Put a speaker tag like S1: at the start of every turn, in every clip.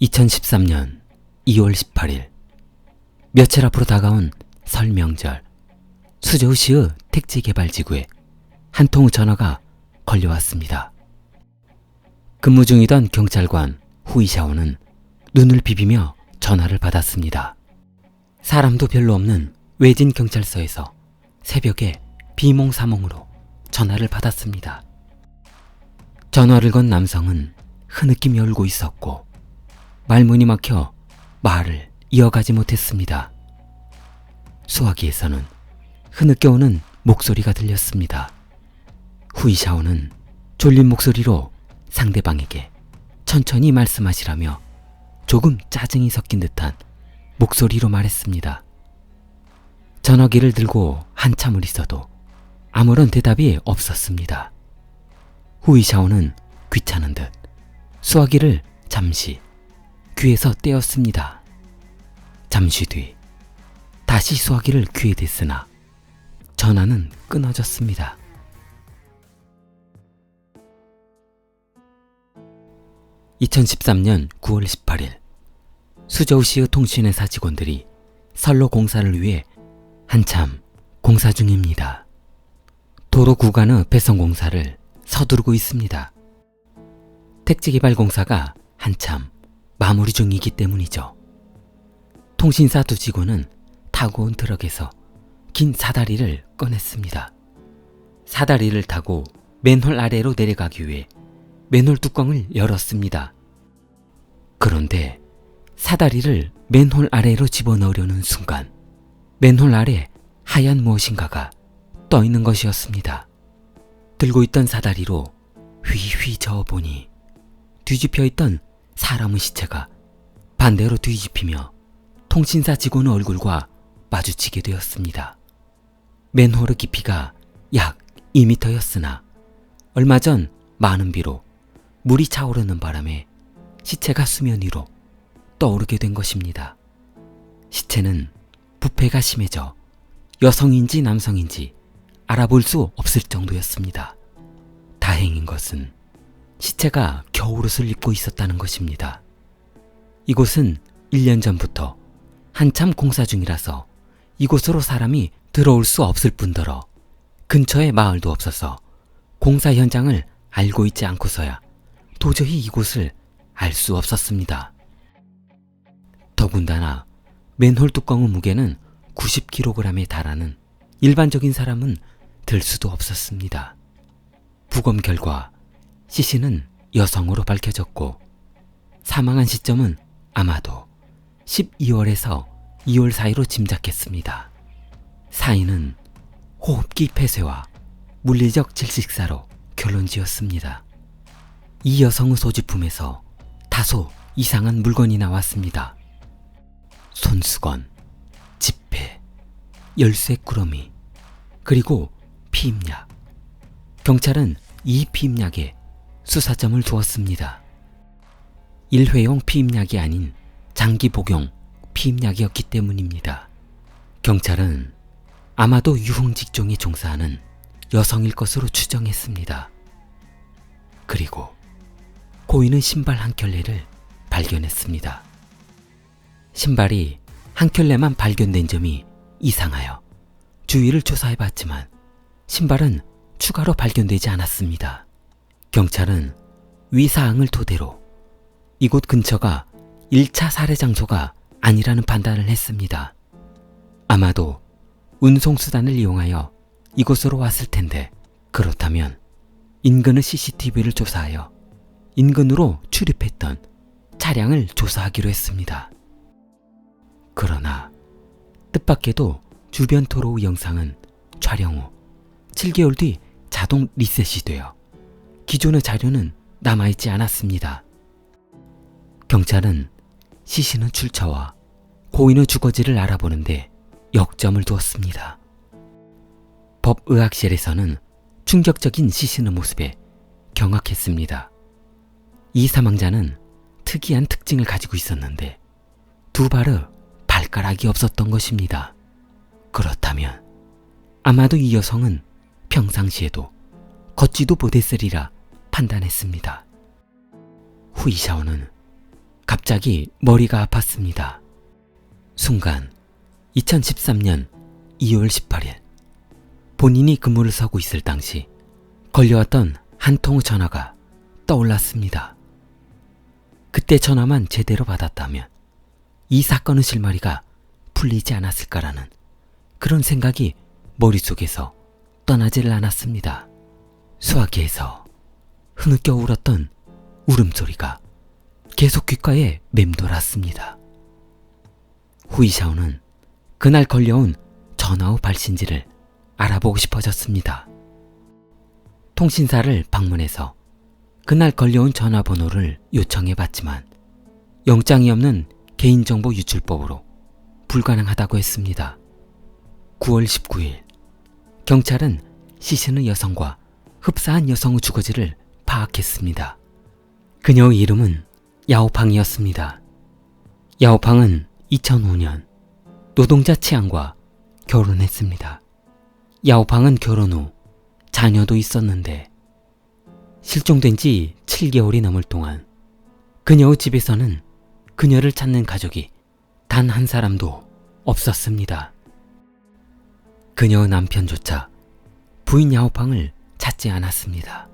S1: 2013년 2월 18일 며칠 앞으로 다가온 설 명절, 수저우시의 택지개발지구에 한 통의 전화가 걸려왔습니다. 근무 중이던 경찰관 후이샤오는 눈을 비비며 전화를 받았습니다. 사람도 별로 없는 외진 경찰서에서 새벽에 비몽사몽으로 전화를 받았습니다. 전화를 건 남성은 흐느끼며 울고 있었고 말문이 막혀 말을 이어가지 못했습니다. 수화기에서는 흐느껴오는 목소리가 들렸습니다. 후이샤오는 졸린 목소리로 상대방에게 천천히 말씀하시라며 조금 짜증이 섞인 듯한 목소리로 말했습니다. 전화기를 들고 한참을 있어도 아무런 대답이 없었습니다. 후이샤오는 귀찮은 듯 수화기를 잠시 귀에서 떼었습니다. 잠시 뒤 다시 수화기를 귀에 댔으나 전화는 끊어졌습니다. (2013년 9월 18일) 수저우시의 통신회사 직원들이 선로 공사를 위해 한참 공사 중입니다. 도로 구간의 배선 공사를 서두르고 있습니다. 택지개발 공사가 한참 마무리 중이기 때문이죠. 통신사 두 직원은 타고 온 트럭에서 긴 사다리를 꺼냈습니다. 사다리를 타고 맨홀 아래로 내려가기 위해 맨홀 뚜껑을 열었습니다. 그런데 사다리를 맨홀 아래로 집어넣으려는 순간 맨홀 아래 하얀 무엇인가가 떠 있는 것이었습니다. 들고 있던 사다리로 휘휘 저어보니 뒤집혀 있던 사람의 시체가 반대로 뒤집히며 통신사 직원의 얼굴과 마주치게 되었습니다. 맨홀의 깊이가 약 2m였으나 얼마 전 많은 비로 물이 차오르는 바람에 시체가 수면 위로 떠오르게 된 것입니다. 시체는 부패가 심해져 여성인지 남성인지 알아볼 수 없을 정도였습니다. 다행인 것은 시체가 겨울옷을 입고 있었다는 것입니다. 이곳은 1년 전부터 한참 공사 중이라서 이곳으로 사람이 들어올 수 없을 뿐더러 근처에 마을도 없어서 공사 현장을 알고 있지 않고서야 도저히 이곳을 알 수 없었습니다. 더군다나 맨홀 뚜껑의 무게는 90kg에 달하는 일반적인 사람은 들 수도 없었습니다. 부검 결과 시신은 여성으로 밝혀졌고 사망한 시점은 아마도 12월에서 2월 사이로 짐작했습니다. 사인은 호흡기 폐쇄와 물리적 질식사로 결론지었습니다. 이 여성의 소지품에서 다소 이상한 물건이 나왔습니다. 손수건, 지폐, 열쇠 꾸러미, 그리고 피임약. 경찰은 이 피임약에 수사점을 두었습니다. 일회용 피임약이 아닌 장기 복용 피임약이었기 때문입니다. 경찰은 아마도 유흥 직종에 종사하는 여성일 것으로 추정했습니다. 그리고 고인의 신발 한 켤레를 발견했습니다. 신발이 한 켤레만 발견된 점이 이상하여 주위를 조사해봤지만 신발은 추가로 발견되지 않았습니다. 경찰은 위 사항을 토대로 이곳 근처가 1차 살해 장소가 아니라는 판단을 했습니다. 아마도 운송수단을 이용하여 이곳으로 왔을 텐데 그렇다면 인근의 CCTV를 조사하여 인근으로 출입했던 차량을 조사하기로 했습니다. 그러나 뜻밖에도 주변 도로의 영상은 촬영 후 7개월 뒤 자동 리셋이 되어 기존의 자료는 남아있지 않았습니다. 경찰은 시신의 출처와 고인의 주거지를 알아보는데 역점을 두었습니다. 법의학실에서는 충격적인 시신의 모습에 경악했습니다. 이 사망자는 특이한 특징을 가지고 있었는데 두 발의 발가락이 없었던 것입니다. 그렇다면 아마도 이 여성은 평상시에도 걷지도 못했으리라 판단했습니다. 후이샤오는 갑자기 머리가 아팠습니다. 순간 2013년 2월 18일 본인이 근무를 서고 있을 당시 걸려왔던 한 통의 전화가 떠올랐습니다. 그때 전화만 제대로 받았다면 이 사건의 실마리가 풀리지 않았을까라는 그런 생각이 머릿속에서 떠나지를 않았습니다. 수화기에서 흐느껴 울었던 울음소리가 계속 귓가에 맴돌았습니다. 후이샤오는 그날 걸려온 전화의 발신지를 알아보고 싶어졌습니다. 통신사를 방문해서 그날 걸려온 전화번호를 요청해봤지만 영장이 없는 개인정보 유출법으로 불가능하다고 했습니다. 9월 19일 경찰은 시신의 여성과 흡사한 여성의 주거지를 파악했습니다. 그녀의 이름은 야오팡이었습니다. 야오팡은 2005년 노동자 치안과 결혼했습니다. 야오팡은 결혼 후 자녀도 있었는데 실종된 지 7개월이 넘을 동안 그녀의 집에서는 그녀를 찾는 가족이 단 한 사람도 없었습니다. 그녀의 남편조차 부인 야오팡을 찾지 않았습니다.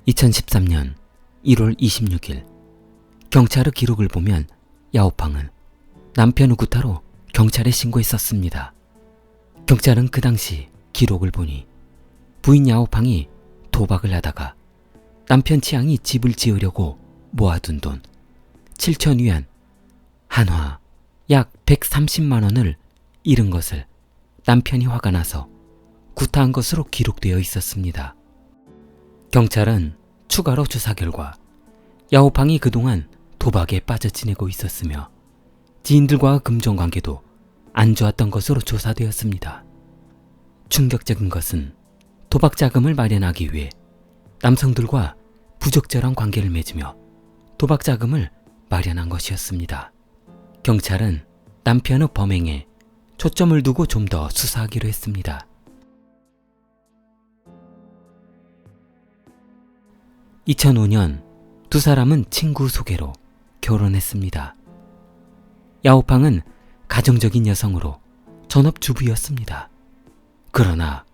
S1: 2013년 1월 26일 경찰의 기록을 보면 야오팡은 남편의 구타로 경찰에 신고했었습니다. 경찰은 그 당시 기록을 보니 부인 야오팡이 도박을 하다가 남편 치앙이 집을 지으려고 모아둔 돈 7,000위안, 한화 약 130만 원을 잃은 것을 남편이 화가 나서 구타한 것으로 기록되어 있었습니다. 경찰은 추가로 조사 결과 야오팡이 그동안 도박에 빠져 지내고 있었으며 지인들과의 금전관계도 안 좋았던 것으로 조사되었습니다. 충격적인 것은 도박 자금을 마련하기 위해 남성들과 부적절한 관계를 맺으며 도박 자금을 마련한 것이었습니다. 경찰은 남편의 범행에 초점을 두고 좀 더 수사하기로 했습니다. 2005년 두 사람은 친구 소개로 결혼했습니다. 야오팡은 가정적인 여성으로 전업주부였습니다. 그러나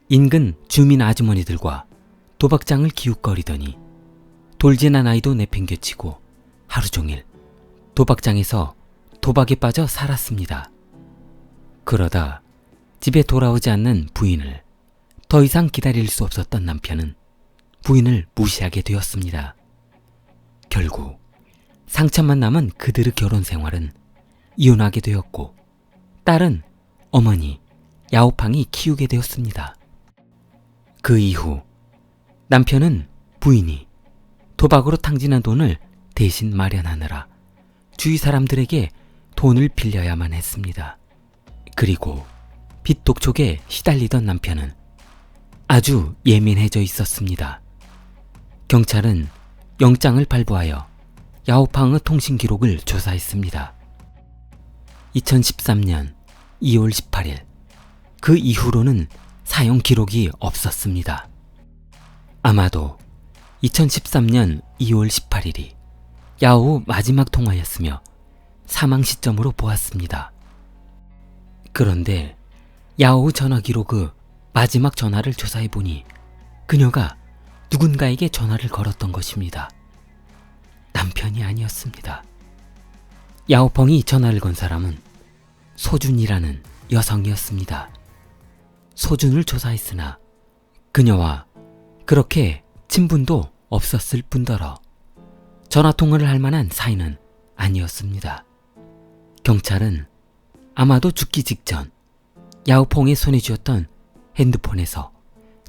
S1: 인근 주민 아주머니들과 도박장을 기웃거리더니 돌진한 아이도 내팽개치고 하루 종일 도박장에서 도박에 빠져 살았습니다. 그러다 집에 돌아오지 않는 부인을 더 이상 기다릴 수 없었던 남편은 부인을 무시하게 되었습니다. 결국 상처만 남은 그들의 결혼 생활은 이혼하게 되었고 딸은 어머니 야오팡이 키우게 되었습니다. 그 이후 남편은 부인이 도박으로 탕진한 돈을 대신 마련하느라 주위 사람들에게 돈을 빌려야만 했습니다. 그리고 빚 독촉에 시달리던 남편은 아주 예민해져 있었습니다. 경찰은 영장을 발부하여 야오팡의 통신 기록을 조사했습니다. 2013년 2월 18일 그 이후로는 사용 기록이 없었습니다. 아마도 2013년 2월 18일이 야오의 마지막 통화였으며 사망 시점으로 보았습니다. 그런데 야오의 전화 기록의 마지막 전화를 조사해보니 그녀가 누군가에게 전화를 걸었던 것입니다. 남편이 아니었습니다. 야오펑이 전화를 건 사람은 소준이라는 여성이었습니다. 소준을 조사했으나 그녀와 그렇게 친분도 없었을 뿐더러 전화통화를 할 만한 사이는 아니었습니다. 경찰은 아마도 죽기 직전 야오펑의 손에 쥐었던 핸드폰에서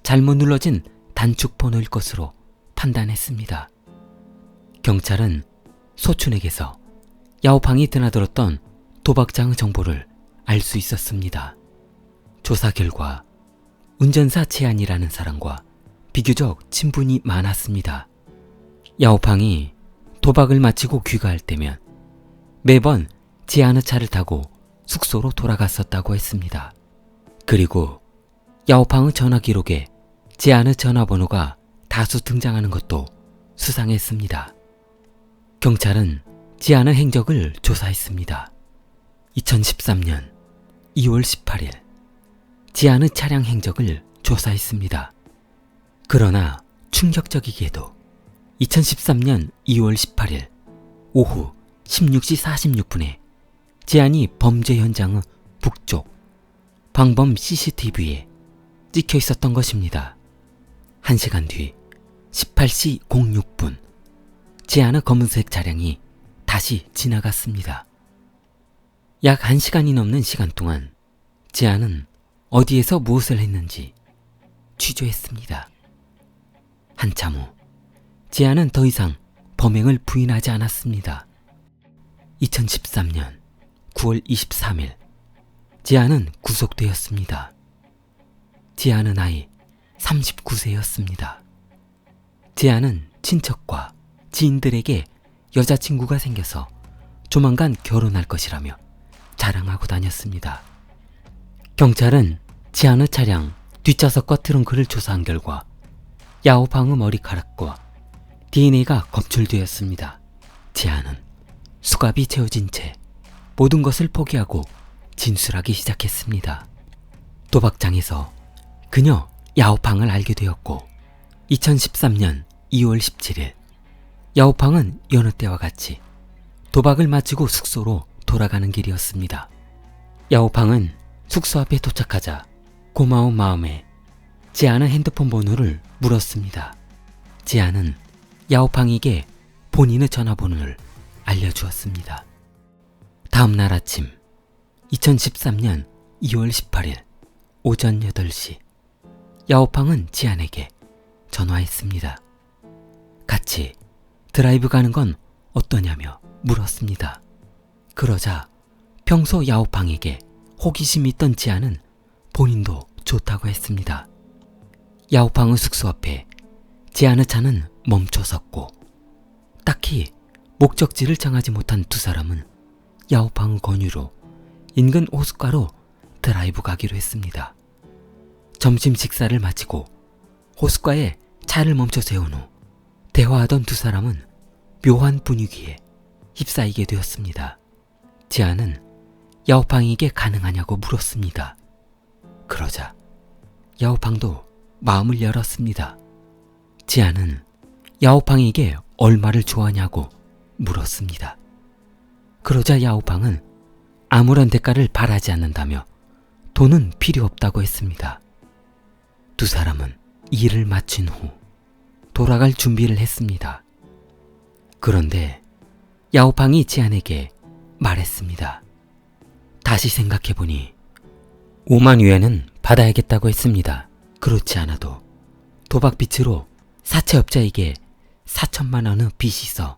S1: 잘못 눌러진 단축 번호일 것으로 판단했습니다. 경찰은 소춘에게서 야오팡이 드나들었던 도박장의 정보를 알 수 있었습니다. 조사 결과 운전사 제안이라는 사람과 비교적 친분이 많았습니다. 야오팡이 도박을 마치고 귀가할 때면 매번 제안의 차를 타고 숙소로 돌아갔었다고 했습니다. 그리고 야오팡의 전화 기록에 제안의 전화번호가 다수 등장하는 것도 수상했습니다. 경찰은 지안의 행적을 조사했습니다. 2013년 2월 18일 지안의 차량 행적을 조사했습니다. 그러나 충격적이게도 2013년 2월 18일 오후 16시 46분에 지안이 범죄 현장의 북쪽 방범 CCTV에 찍혀 있었던 것입니다. 1시간 뒤 18시 06분 지안의 검은색 차량이 다시 지나갔습니다. 약 1시간이 넘는 시간 동안 지안은 어디에서 무엇을 했는지 취조했습니다. 한참 후 지안은 더 이상 범행을 부인하지 않았습니다. 2013년 9월 23일 지안은 구속되었습니다. 지안의 나이 39세였습니다. 지안은 친척과 지인들에게 여자친구가 생겨서 조만간 결혼할 것이라며 자랑하고 다녔습니다. 경찰은 지안의 차량 뒷좌석과 트렁크를 조사한 결과 야오방의 머리카락과 DNA가 검출되었습니다. 지안은 수갑이 채워진 채 모든 것을 포기하고 진술하기 시작했습니다. 도박장에서 그녀 야오방을 알게 되었고 2013년 2월 17일 야오방은 여느 때와 같이 도박을 마치고 숙소로 돌아가는 길이었습니다. 야오방은 숙소 앞에 도착하자 고마운 마음에 지안의 핸드폰 번호를 물었습니다. 지안은 야오방에게 본인의 전화번호를 알려주었습니다. 다음 날 아침 2013년 2월 18일 오전 8시 야오방은 지안에게 전화했습니다. 같이 드라이브 가는 건 어떠냐며 물었습니다. 그러자 평소 야오방에게 호기심이 있던 지안은 본인도 좋다고 했습니다. 야오방의 숙소 앞에 지안의 차는 멈춰섰고 딱히 목적지를 정하지 못한 두 사람은 야오방의 권유로 인근 호숫가로 드라이브 가기로 했습니다. 점심 식사를 마치고 호숫가에 차를 멈춰 세운 후 대화하던 두 사람은 묘한 분위기에 휩싸이게 되었습니다. 지안은 야오방에게 가능하냐고 물었습니다. 그러자 야오방도 마음을 열었습니다. 지안은 야오방에게 얼마를 좋아하냐고 물었습니다. 그러자 야오방은 아무런 대가를 바라지 않는다며 돈은 필요 없다고 했습니다. 두 사람은 일을 마친 후 돌아갈 준비를 했습니다. 그런데 야오방이 지안에게 말했습니다. 다시 생각해보니 5만 위엔은 받아야겠다고 했습니다. 그렇지 않아도 도박빚으로 사채업자에게 4천만 원의 빚이 있어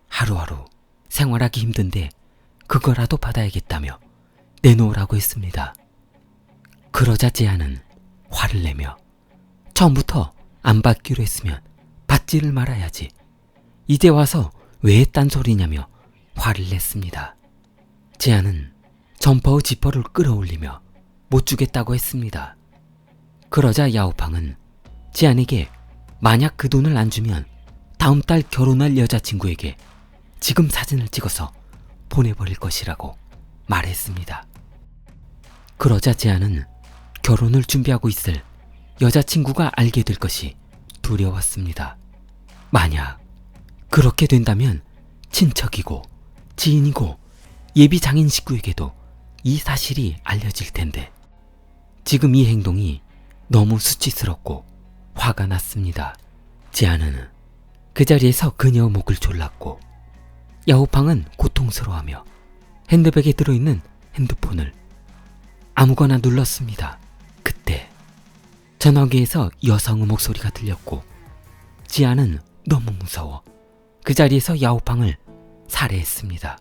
S1: 하루하루 생활하기 힘든데 그거라도 받아야겠다며 내놓으라고 했습니다. 그러자 지안은 화를 내며 처음부터 안 받기로 했으면 받지를 말아야지. 이제 와서 왜 딴소리냐며 화를 냈습니다. 지안은 점퍼의 지퍼를 끌어올리며 못 주겠다고 했습니다. 그러자 야오방은 지안에게 만약 그 돈을 안 주면 다음 달 결혼할 여자친구에게 지금 사진을 찍어서 보내버릴 것이라고 말했습니다. 그러자 지안은 결혼을 준비하고 있을 여자친구가 알게 될 것이 두려웠습니다. 만약 그렇게 된다면 친척이고 지인이고 예비 장인 식구에게도 이 사실이 알려질 텐데 지금 이 행동이 너무 수치스럽고 화가 났습니다. 지안은 그 자리에서 그녀의 목을 졸랐고 야오방은 고통스러워하며 핸드백에 들어있는 핸드폰을 아무거나 눌렀습니다. 그때 전화기에서 여성의 목소리가 들렸고 지안은 너무 무서워 그 자리에서 야오방을 살해했습니다.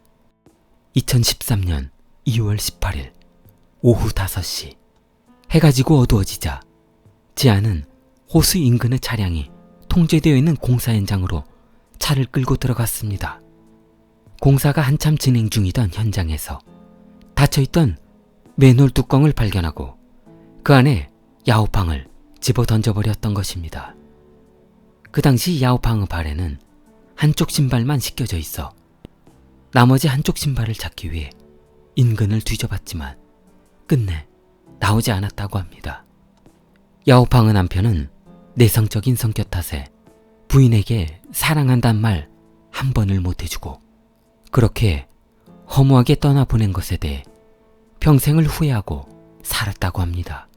S1: 2013년 2월 18일 오후 5시 해가 지고 어두워지자 지안은 호수 인근의 차량이 통제되어 있는 공사 현장으로 차를 끌고 들어갔습니다. 공사가 한참 진행 중이던 현장에서 닫혀있던 맨홀 뚜껑을 발견하고 그 안에 야오방을 집어 던져버렸던 것입니다. 그 당시 야오방의 발에는 한쪽 신발만 씻겨져 있어 나머지 한쪽 신발을 찾기 위해 인근을 뒤져봤지만 끝내 나오지 않았다고 합니다. 야오팡의 남편은 내성적인 성격 탓에 부인에게 사랑한단 말 한 번을 못 해주고 그렇게 허무하게 떠나보낸 것에 대해 평생을 후회하고 살았다고 합니다.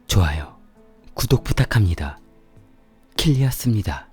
S1: 좋아요, 구독 부탁합니다. 킬리였습니다.